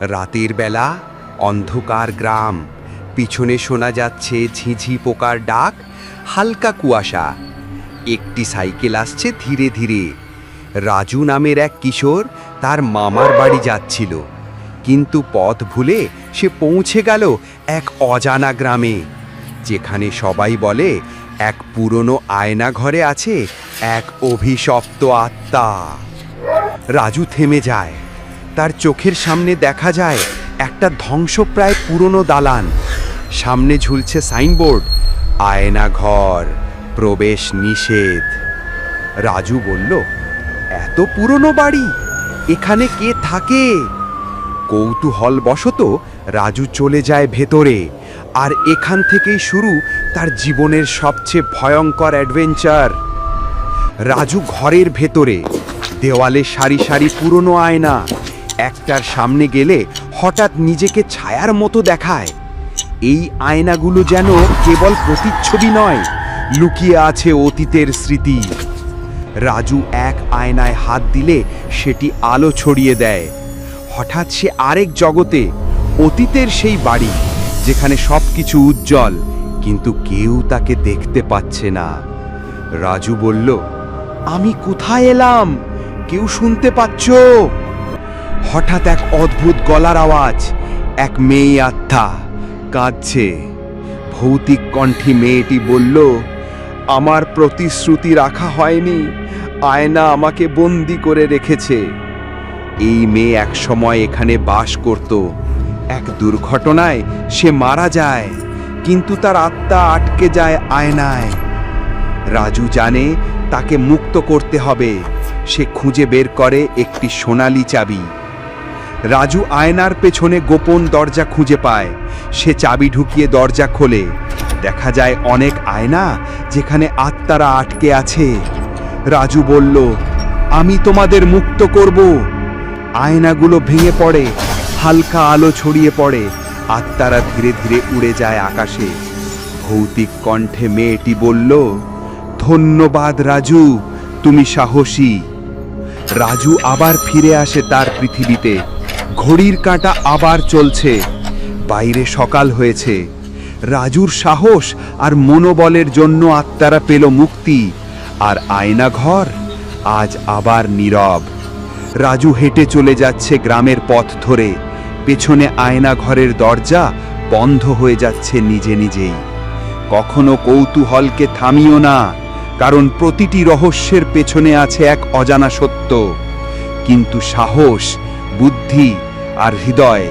রাতের বেলা অন্ধকার গ্রাম, পিছনে শোনা যাচ্ছে ঝিঝি পোকার ডাক, হালকা কুয়াশা। একটি সাইকেল আসছে ধীরে ধীরে। রাজু নামের এক কিশোর তার মামার বাড়ি যাচ্ছিল, কিন্তু পথ ভুলে সে পৌঁছে গেল এক অজানা গ্রামে, যেখানে সবাই বলে এক পুরনো আয়না ঘরে আছে এক অভিশপ্ত আত্মা। রাজু থেমে যায়। তার চোখের সামনে দেখা যায় একটা ধ্বংসপ্রায় পুরনো দালান। সামনে ঝুলছে সাইনবোর্ড, আয়না ঘর, প্রবেশ নিষেধ। রাজু বলল, এত পুরনো বাড়ি, এখানে কে থাকে? কৌতূহলবশত রাজু চলে যায় ভেতরে, আর এখান থেকেই শুরু তার জীবনের সবচেয়ে ভয়ঙ্কর অ্যাডভেঞ্চার। রাজু ঘরের ভেতরে, দেওয়ালে সারি সারি পুরনো আয়না। একটার সামনে গেলে হঠাৎ নিজেকে ছায়ার মতো দেখায়। এই আয়নাগুলো যেন কেবল প্রতিচ্ছবি নয়, লুকিয়ে আছে অতীতের স্মৃতি। রাজু এক আয়নায় হাত দিলে সেটি আলো ছড়িয়ে দেয়। হঠাৎ সে আরেক জগতে, অতীতের সেই বাড়ি যেখানে সবকিছু উজ্জ্বল, কিন্তু কেউ তাকে দেখতে পাচ্ছে না। রাজু বলল, আমি কোথায় এলাম? কেউ শুনতে পাচ্ছ? হঠাৎ এক অদ্ভুত গলার আওয়াজ, এক মেয়ে আত্মা কাঁদছে। ভৌতিক কণ্ঠী মেয়েটি বলল, আমার প্রতিশ্রুতি রাখা হয়নি, আয়না আমাকে বন্দি করে রেখেছে। এই মেয়ে এক সময় এখানে বাস করত। এক দুর্ঘটনায় সে মারা যায়, কিন্তু তার আত্মা আটকে যায় আয়নায়। রাজু জানে তাকে মুক্ত করতে হবে। সে খুঁজে বের করে একটি সোনালী চাবি। রাজু আয়নার পেছনে গোপন দরজা খুঁজে পায়। সে চাবি ঢুকিয়ে দরজা খোলে। দেখা যায় অনেক আয়না যেখানে আত্মারা আটকে আছে। রাজু বলল, আমি তোমাদের মুক্ত করব। আয়নাগুলো ভেঙে পড়ে, হালকা আলো ছড়িয়ে পড়ে, আত্মারা ধীরে ধীরে উড়ে যায় আকাশে। ভৌতিক কণ্ঠে মেয়েটি বলল, ধন্যবাদ রাজু, তুমি সাহসী। রাজু আবার ফিরে আসে তার পৃথিবীতে। ঘড়ির কাঁটা আবার চলছে। বাইরে সকাল হয়েছে। রাজুর সাহস আর মনোবলের জন্য আত্মারা পেল মুক্তি, আর আয়নাঘর আজ আবার নীরব। রাজু হেঁটে চলে যাচ্ছে গ্রামের পথ ধরে। পেছনে আয়নাঘরের দরজা বন্ধ হয়ে যাচ্ছে নিজে নিজেই। কখনো কৌতূহলকে থামিও না, কারণ প্রতিটি রহস্যের পেছনে আছে এক অজানা সত্য। কিন্তু সাহস, বুদ্ধি আর হৃদয়,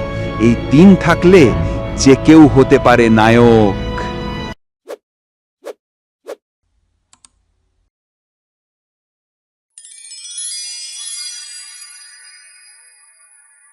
এই তিন থাকলে যে কেউ হতে পারে নায়ক।